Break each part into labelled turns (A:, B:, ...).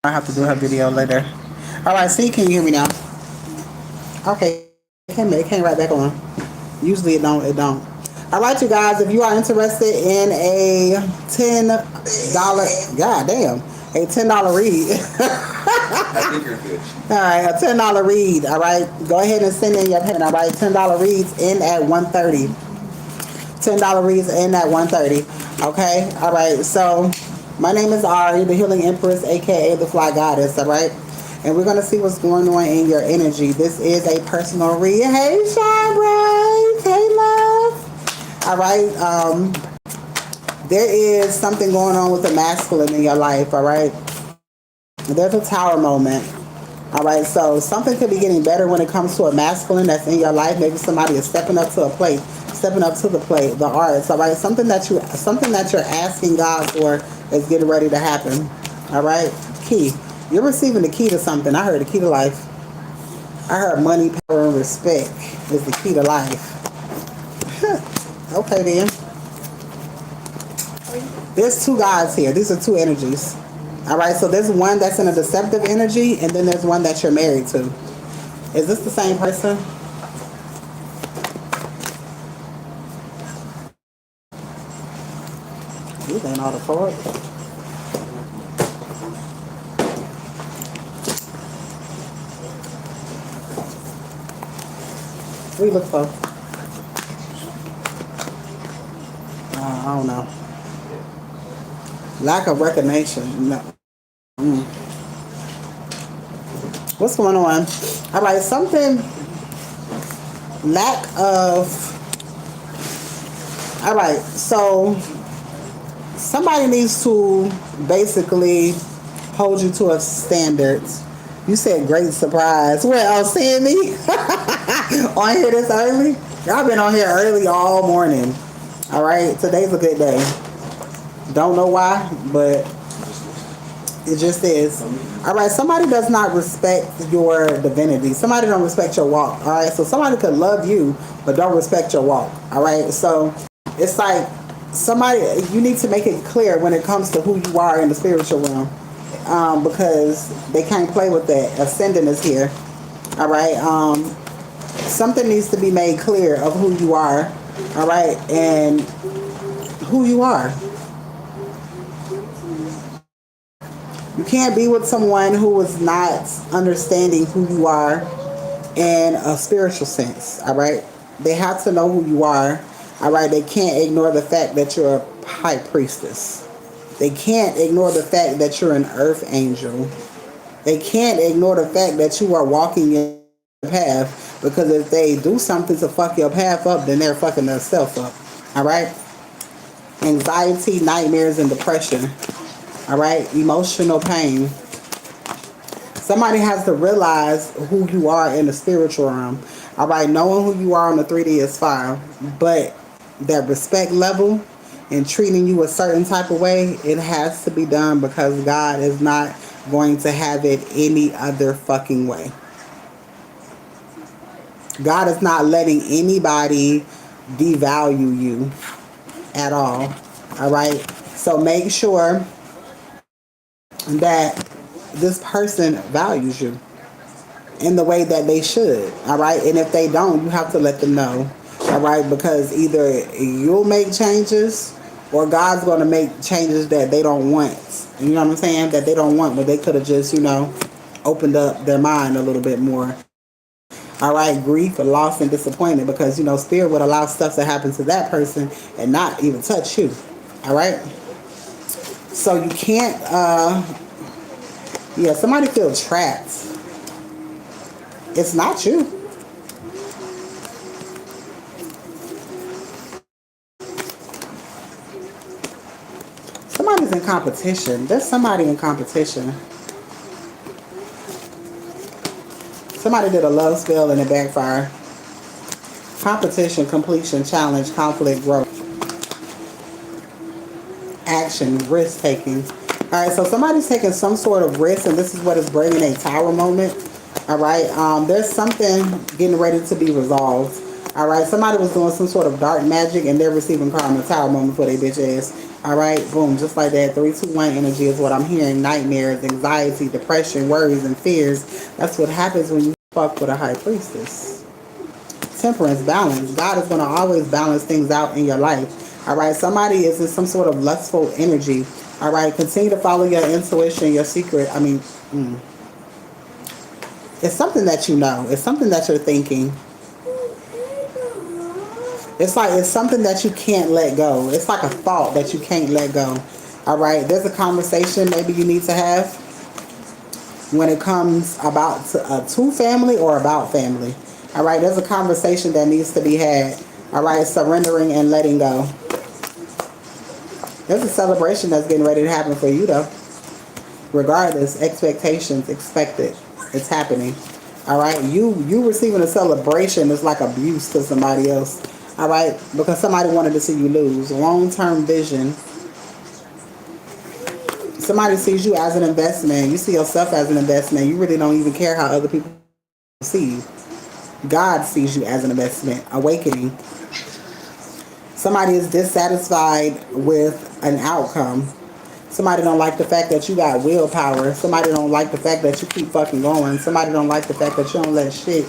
A: I have to do her video later. All right, see, can you hear me now? Okay, it came right back on. Usually it don't. All right, you guys, if you are interested in a $10, god damn, a $10 read. I think you're good. All right, a $10 read. All right, go ahead and send in your payment. All right, $10 reads in at 1:30. $10 reads in at 1:30. Okay, all right. So my name is Ari, the Healing Empress, aka the Fly Goddess. All right, and we're gonna see what's going on in your energy. This is a personal read. Hey, Shabra. Hey, love. All right. There is something going on with the masculine in your life. All right. There's a tower moment. All right, so something could be getting better when it comes to a masculine that's in your life. Maybe somebody is stepping up to a plate, stepping up to the plate, the arts. All right, something that you're asking God for is getting ready to happen. All right, key. You're receiving the key to something. I heard the key to life. I heard money, power, and respect is the key to life. Okay, then. There's two guys here. These are two energies. All right, so there's one that's in a deceptive energy, and then there's one that you're married to. Is this the same person? These ain't all the cards. What do you look for? I don't know. Lack of recognition. No. What's going on? All right, something. Lack of. All right, so somebody needs to basically hold you to a standard. You said great surprise. Well, seeing me on here this early? Y'all been on here early all morning. All right, today's a good day. Don't know why, but it just is. All right, somebody does not respect your divinity. Somebody don't respect your walk. All right, so somebody could love you, but don't respect your walk. All right, so it's like somebody, you need to make it clear when it comes to who you are in the spiritual realm, because they can't play with that. Ascendant is here. All right, something needs to be made clear of who you are. All right, and who you are. You can't be with someone who is not understanding who you are in a spiritual sense, all right? They have to know who you are, all right? They can't ignore the fact that you're a high priestess. They can't ignore the fact that you're an earth angel. They can't ignore the fact that you are walking your path, because if they do something to fuck your path up, then they're fucking themselves up, all right? Anxiety, nightmares, and depression. All right, emotional pain. Somebody has to realize who you are in the spiritual realm. All right, knowing who you are on the 3D is fine, but that respect level and treating you a certain type of way, it has to be done, because God is not going to have it any other fucking way. God is not letting anybody devalue you at all. All right, so make sure that this person values you in the way that they should. All right, and if they don't, you have to let them know. All right, because either you'll make changes or God's going to make changes that they don't want. You know what I'm saying? That they don't want, but they could have just, opened up their mind a little bit more. All right, grief, loss, and disappointment, because spirit would allow stuff to happen to that person and not even touch you. All right, so you can't. Somebody feels trapped. It's not you. Somebody's in competition. There's somebody in competition. Somebody did a love spell and it backfired. Competition, completion, challenge, conflict, growth. Action, risk taking. All right, so somebody's taking some sort of risk, and this is what is bringing a tower moment. All right, there's something getting ready to be resolved. All right, somebody was doing some sort of dark magic, and they're receiving karma, tower moment for their bitch ass. All right, boom, just like that. 321 energy is what I'm hearing. Nightmares, anxiety, depression, worries, and fears. That's what happens when you fuck with a high priestess. Temperance, balance. God is going to always balance things out in your life. All right, somebody is in some sort of lustful energy. All right, continue to follow your intuition, your secret. I mean, it's something that you know. It's something that you're thinking. It's like it's something that you can't let go. It's like a thought that you can't let go. All right, there's a conversation maybe you need to have when it comes about to family or about family. All right, there's a conversation that needs to be had. All right, surrendering and letting go. There's a celebration that's getting ready to happen for you though. Regardless, expectations, expected. It's happening. All right, you receiving a celebration is like abuse to somebody else. All right, because somebody wanted to see you lose. Long-term vision. Somebody sees you as an investment. You see yourself as an investment. You really don't even care how other people see you. God sees you as an investment. Awakening. Somebody is dissatisfied with an outcome. Somebody don't like the fact that you got willpower. Somebody don't like the fact that you keep fucking going. Somebody don't like the fact that you don't let shit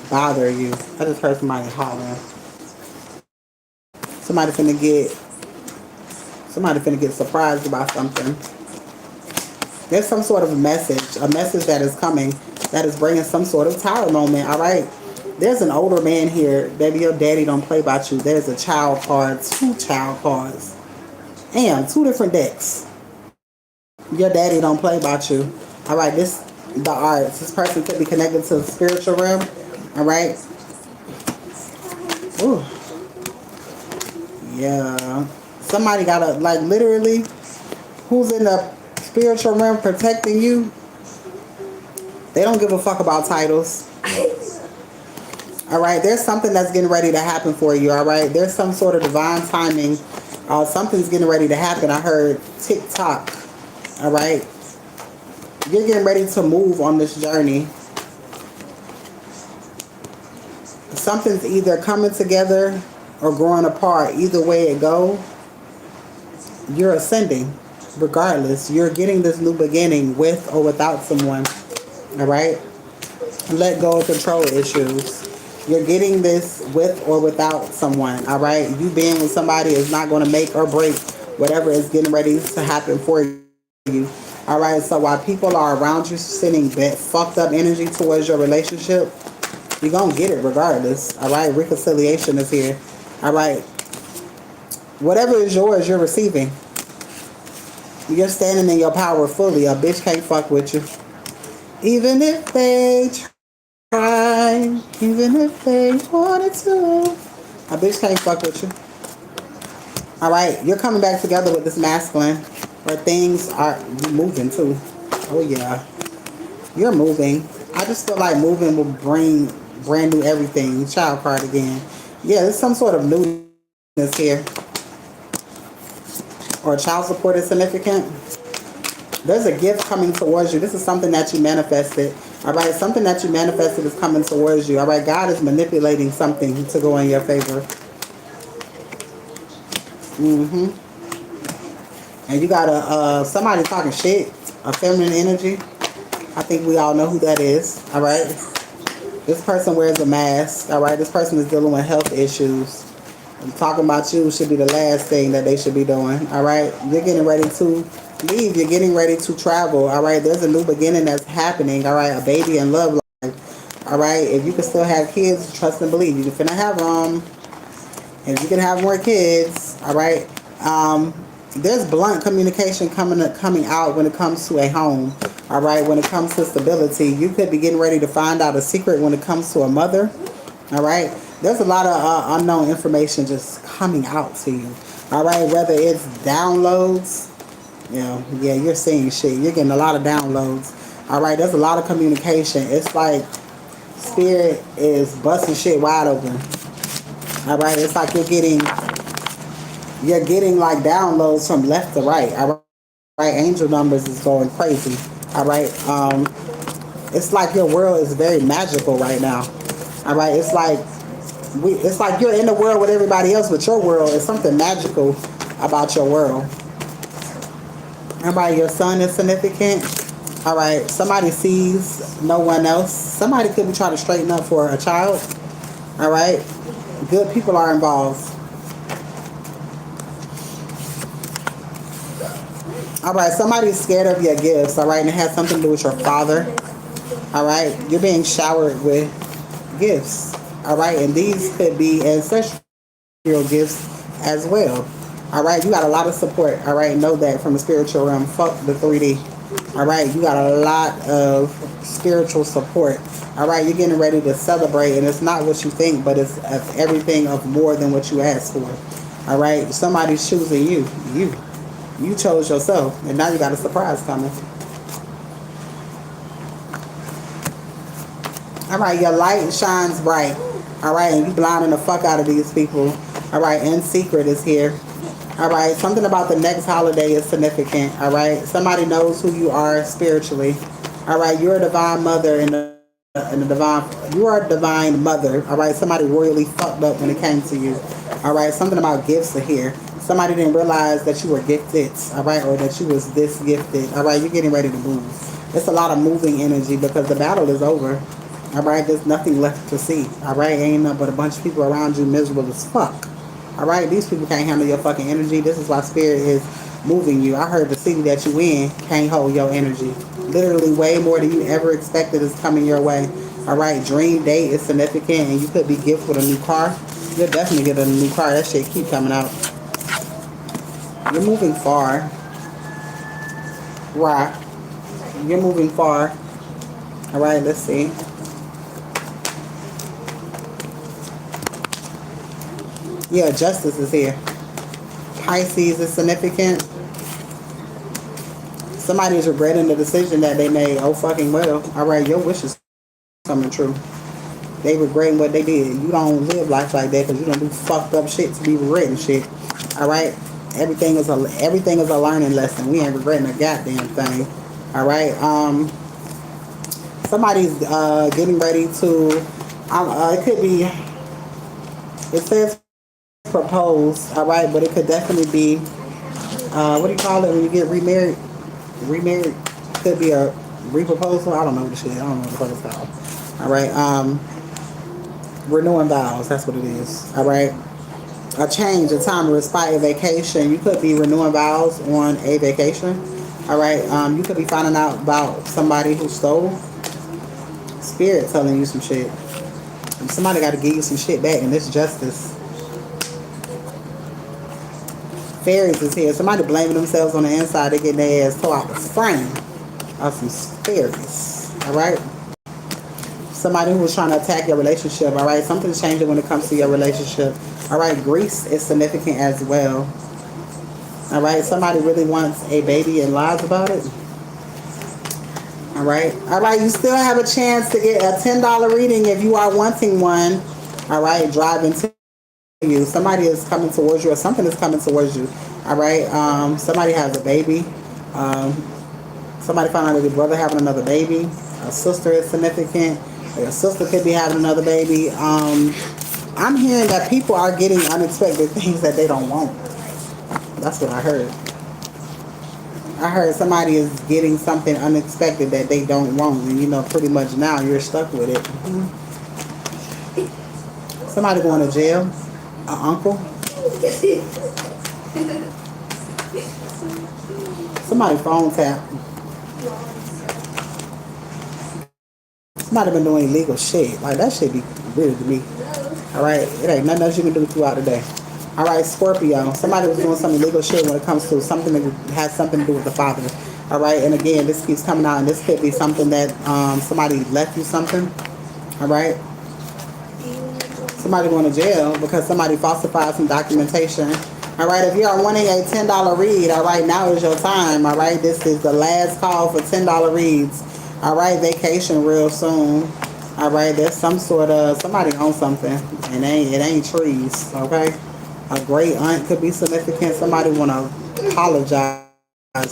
A: bother you. I just heard somebody hollering. Somebody finna get surprised about something. There's some sort of a message that is coming, that is bringing some sort of tower moment. All right, there's an older man here. Baby, your daddy don't play about you. There's a child card, 2 child cards, and 2 different decks. Your daddy don't play about you. All right, the arts. This person could be connected to the spiritual realm. All right. Ooh. Yeah. Somebody gotta, like, literally, who's in the spiritual realm protecting you, they don't give a fuck about titles. All right, there's something that's getting ready to happen for you. All right, there's some sort of divine timing. Something's getting ready to happen. I heard TikTok. All right, you're getting ready to move on this journey. Something's either coming together or growing apart. Either way it go, you're ascending. Regardless, you're getting this new beginning with or without someone. All right, let go of control issues. You're getting this with or without someone. All right, you being with somebody is not going to make or break whatever is getting ready to happen for you. All right, so while people are around you sending that fucked up energy towards your relationship, you're going to get it regardless. All right, reconciliation is here. All right, whatever is yours, you're receiving. You're standing in your power fully. A bitch can't fuck with you. Even if they try, even if they wanted to, a bitch can't fuck with you. All right, you're coming back together with this masculine, where things are moving too. Oh yeah, you're moving. I just feel like moving will bring brand new everything. Child card again. Yeah, there's some sort of newness here. Or child support is significant. There's a gift coming towards you. This is something that you manifested. All right, something that you manifested is coming towards you. All right, God is manipulating something to go in your favor. And you got somebody talking shit, a feminine energy. I think we all know who that is. All right, this person wears a mask. All right, this person is dealing with health issues. And talking about you should be the last thing that they should be doing. All right, you're getting ready to leave. You're getting ready to travel. All right, there's a new beginning that's happening. All right, a baby in love life. All right, if you can still have kids, trust and believe. You're finna have them. If you can have more kids, all right. There's blunt communication coming out when it comes to a home. All right, when it comes to stability, you could be getting ready to find out a secret when it comes to a mother. All right, there's a lot of unknown information just coming out to you. All right, whether it's downloads, yeah, you're seeing shit. You're getting a lot of downloads. All right, there's a lot of communication. It's like spirit is busting shit wide open. All right, it's like you're getting like downloads from left to right. All right, angel numbers is going crazy. All right, it's like your world is very magical right now. All right, it's like you're in the world with everybody else, but your world is something magical about your world. Everybody, your son is significant. All right, somebody sees no one else. Somebody could be trying to straighten up for a child. All right, good people are involved. All right, somebody's scared of your gifts. All right, and it has something to do with your father. All right, you're being showered with gifts. All right, and these could be ancestral gifts as well. All right, you got a lot of support. All right, know that from the spiritual realm. Fuck the 3D. All right, you got a lot of spiritual support. All right, you're getting ready to celebrate, and it's not what you think, but it's everything of more than what you asked for. All right, somebody's choosing you. You chose yourself, and now you got a surprise coming. All right, your light shines bright. All right, and you blinding the fuck out of these people. All right, and secret is here. All right, something about the next holiday is significant. All right, somebody knows who you are spiritually. All right, you're a divine mother in the divine. You are a divine mother. All right, somebody royally fucked up when it came to you. All right, something about gifts are here. Somebody didn't realize that you were gifted. All right, or that you was this gifted. All right, you're getting ready to move. It's a lot of moving energy because the battle is over. All right, there's nothing left to see. All right, ain't nothing but a bunch of people around you miserable as fuck. All right, these people can't handle your fucking energy. This is why spirit is moving you. I heard the city that you in can't hold your energy. Literally way more than you ever expected is coming your way. All right, dream date is significant, and you could be gifted with a new car. You'll definitely get a new car. That shit keep coming out. You're moving far. Right. You're moving far. All right, let's see. Yeah, justice is here. Pisces is significant. Somebody is regretting the decision that they made. Oh, fucking well. All right, your wish is coming true. They regretting what they did. You don't live life like that because you don't do fucked up shit to be regretting shit. All right? Everything is a learning lesson. We ain't regretting a goddamn thing. All right? Somebody's getting ready to... it could be... It says propose, all right, but it could definitely be what do you call it when you get remarried? Remarried could be a reproposal. I don't know the shit. I don't know what the fuck it's called. All right, renewing vows. That's what it is. All right, a change, a time, a respite, a vacation. You could be renewing vows on a vacation. All right, you could be finding out about somebody who stole. Spirit telling you some shit. Somebody got to give you some shit back, and it's justice. Fairies is here. Somebody blaming themselves on the inside. They getting their ass tore out the frame of some fairies. All right. Somebody who was trying to attack your relationship. All right. Something's changing when it comes to your relationship. All right. Greece is significant as well. All right. Somebody really wants a baby and lies about it. All right. All right. You still have a chance to get a $10 reading if you are wanting one. All right. Driving to you. Somebody is coming towards you, or something is coming towards you. All right. Somebody has a baby. Somebody found out that your brother having another baby. A sister is significant. Your sister could be having another baby. I'm hearing that people are getting unexpected things that they don't want. That's what I heard. I heard somebody is getting something unexpected that they don't want, and you know, pretty much now you're stuck with it. Somebody going to jail. An uncle. Somebody phone tap. Somebody been doing illegal shit. Like, that shit be weird to me. All right, it ain't nothing else you can do throughout the day. All right, Scorpio. Somebody was doing some illegal shit when it comes to something that has something to do with the father. All right, and again, this keeps coming out, and this could be something that somebody left you something. All right. Somebody going to jail because somebody falsified some documentation. All right, if you are wanting a $10 read, all right, now is your time. All right, this is the last call for $10 reads. All right, vacation real soon. All right, there's some sort of, somebody owns something, and it ain't trees. Okay, a great aunt could be significant. Somebody want to apologize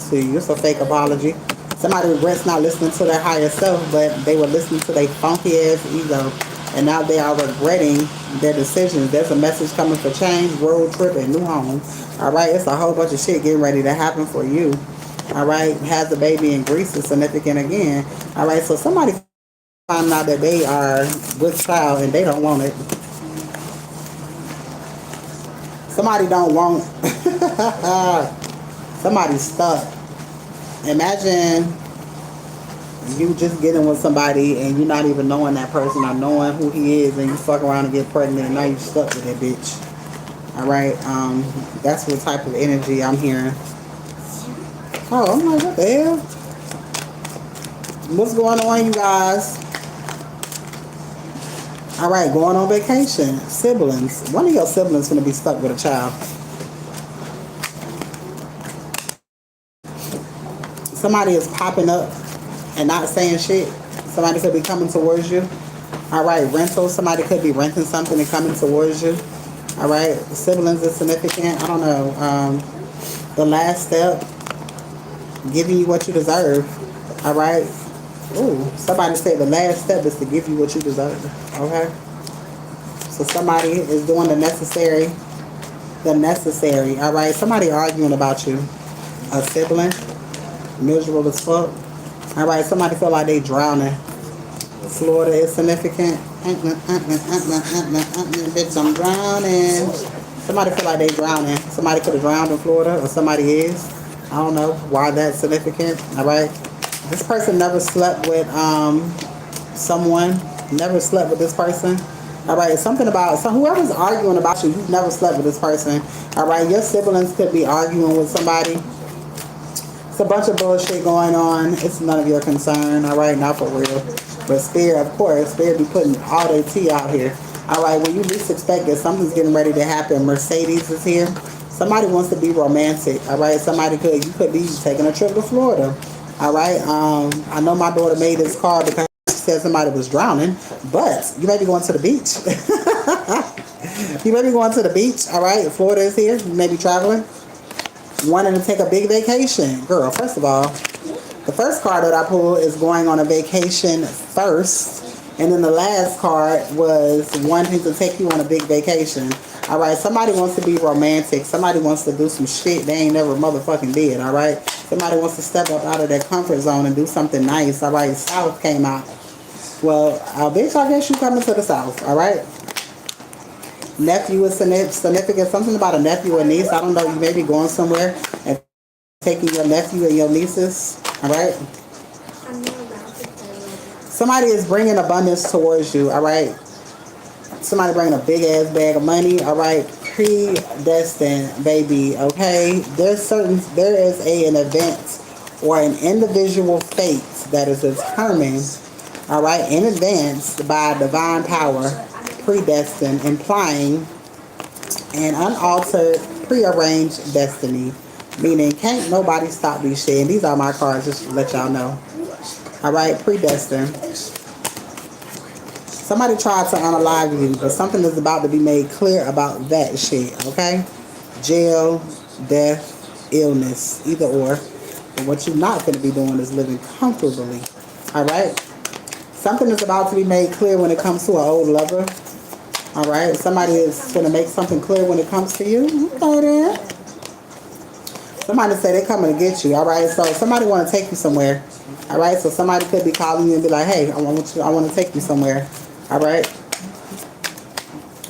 A: to you. It's a fake apology. Somebody regrets not listening to their higher self, but they were listening to their funky ass ego. and now they are regretting their decisions. There's a message coming for change, road trip, and new home. All right, it's a whole bunch of shit getting ready to happen for you. All right, has the baby in Greece is significant again. All right, so somebody find out that they are with child and they don't want it. Somebody don't want. Somebody's stuck. Imagine you just getting with somebody and you're not even knowing that person or knowing who he is, and you fuck around and get pregnant and now you stuck with that bitch. All right, that's what type of energy I'm hearing. Oh, I'm like, what the hell? What's going on, you guys? All right, going on vacation. Siblings. One of your siblings gonna be stuck with a child. Somebody is popping up and not saying shit. Somebody could be coming towards you. All right, rental. Somebody could be renting something and coming towards you. All right, siblings is significant. I don't know. The last step, giving you what you deserve. All right. Ooh, somebody said the last step is to give you what you deserve. Okay. So somebody is doing the necessary. The necessary. All right. Somebody arguing about you. A sibling. Miserable as fuck. All right. Somebody feel like they drowning. Florida is significant. Bitch, I'm drowning. Somebody feel like they drowning. Somebody could have drowned in Florida, or somebody is. I don't know why that's significant. All right. This person never slept with someone. Never slept with this person. All right. Something about whoever's arguing about you. You've never slept with this person. All right. Your siblings could be arguing with somebody. It's a bunch of bullshit going on. It's none of your concern. All right. Not for real. But Spirit, of course, Spirit be putting all their tea out here. All right, when you least expect it, something's getting ready to happen. Mercedes is here. Somebody wants to be romantic. All right, you could be taking a trip to Florida. All right, I know my daughter made this call because she said somebody was drowning, but you may be going to the beach. You may be going to the beach. All right, Florida is here. You may be traveling, wanting to take a big vacation. Girl, first of all, the first card that I pulled is going on a vacation first. And then the last card was wanting to take you on a big vacation. All right, somebody wants to be romantic. Somebody wants to do some shit they ain't never motherfucking did. All right, somebody wants to step up out of their comfort zone and do something nice. All right, South came out. Well, bitch, I guess you coming to the South. All right. Nephew is significant. Something about a nephew or niece. I don't know. You may be going somewhere and taking your nephew and your nieces. All right. Somebody is bringing abundance towards you. All right. Somebody bringing a big ass bag of money. All right. Predestined, baby. Okay. There is an event or an individual fate that is determined. All right, in advance by divine power. Predestined, implying an unaltered, prearranged destiny. Meaning, can't nobody stop these shit. And these are my cards, just to let y'all know. All right, predestined. Somebody tried to unalive you, but something is about to be made clear about that shit, okay? Jail, death, illness, either or. But what you're not going to be doing is living comfortably, all right? Something is about to be made clear when it comes to an old lover, all right? Somebody is going to make something clear when it comes to you. Okay, then. Somebody say they're coming to get you, all right? So somebody want to take you somewhere, all right? So somebody could be calling you and be like, hey, I want to take you somewhere, all right?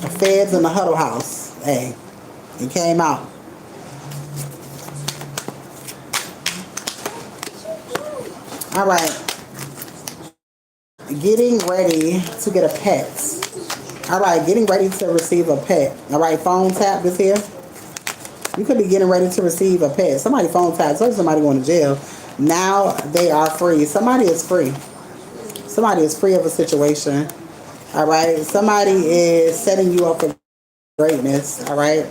A: The feds in the Huddle House, hey, it came out. All right. Getting ready to get a pet. All right, getting ready to receive a pet. All right, phone tap is here. You could be getting ready to receive a pet. Somebody phone taps, or somebody going to jail. Now they are free. Somebody is free. Somebody is free of a situation. All right. Somebody is setting you up for greatness. All right.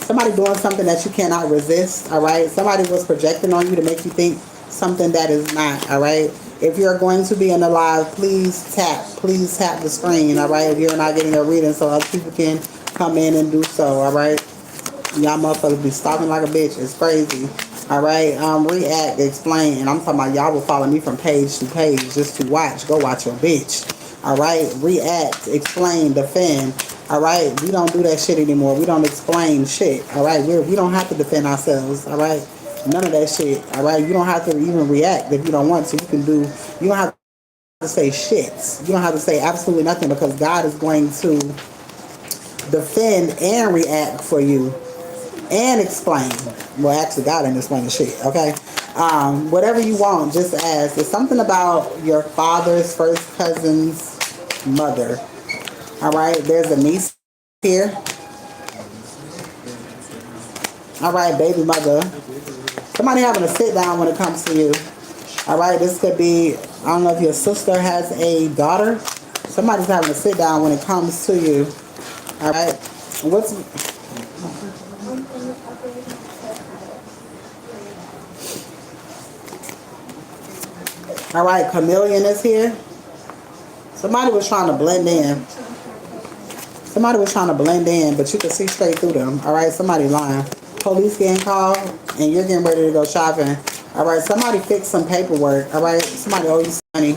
A: Somebody doing something that you cannot resist. All right. Somebody was projecting on you to make you think something that is not. All right. If you're going to be in the live, please tap the screen. All right. If you're not getting a reading, so other people can come in and do so. All right. Y'all motherfuckers be stalking like a bitch. It's crazy. All right. React, explain. And I'm talking about y'all will follow me from page to page just to watch. Go watch your bitch. All right, react, explain, defend. All right, we don't do that shit anymore. We don't explain shit. All right, we don't have to defend ourselves. All right, none of that shit. All right, you don't have to even react if you don't want to. You can do. You don't have to say shit. You don't have to say absolutely nothing because God is going to defend and react for you and explain. Well, actually, God ain't explaining shit. Okay, whatever you want, just ask. It's something about your father's first cousin's mother. All right, there's a niece here. All right, baby mother. Somebody having a sit down when it comes to you. All right, this could be, I don't know if your sister has a daughter. Somebody's having a sit down when it comes to you. All right, what's all right? Chameleon is here. Somebody was trying to blend in. Somebody was trying to blend in, but you could see straight through them. All right, somebody lying. Police getting called, and you're getting ready to go shopping. All right, somebody fix some paperwork. All right, somebody owe you some money.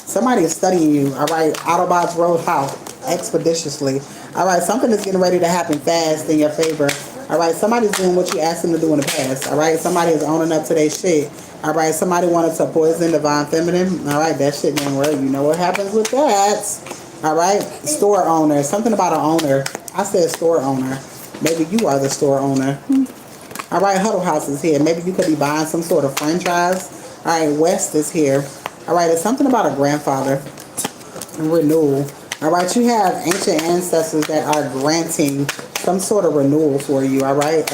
A: Somebody is studying you. All right, Autobots roll out expeditiously. All right, something is getting ready to happen fast in your favor. All right, somebody's doing what you asked them to do in the past. All right, somebody is owning up to their shit. All right, somebody wanted to poison Divine Feminine. All right, that shit didn't work. You know what happens with that. All right, store owner. Something about an owner. I said store owner. Maybe you are the store owner. All right, Huddle House is here. Maybe you could be buying some sort of franchise. All right, West is here. All right, it's something about a grandfather. Renewal. All right, you have ancient ancestors that are granting some sort of renewal for you. All right.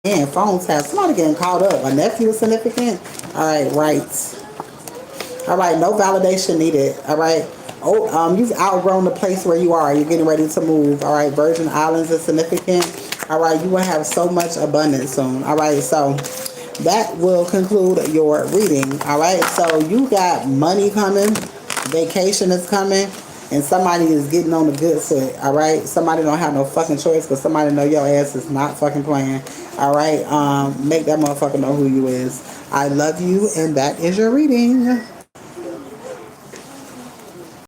A: Again, phones have somebody getting called up. A nephew is significant. All right, rights. All right, no validation needed. All right. Oh, you've outgrown the place where you are. You're getting ready to move. All right, Virgin Islands is significant. All right, you will have so much abundance soon. All right, so that will conclude your reading. All right, so you got money coming, vacation is coming, and somebody is getting on the good foot. All right, somebody don't have no fucking choice because somebody know your ass is not fucking playing. All right, make that motherfucker know who you is. I love you, and that is your reading.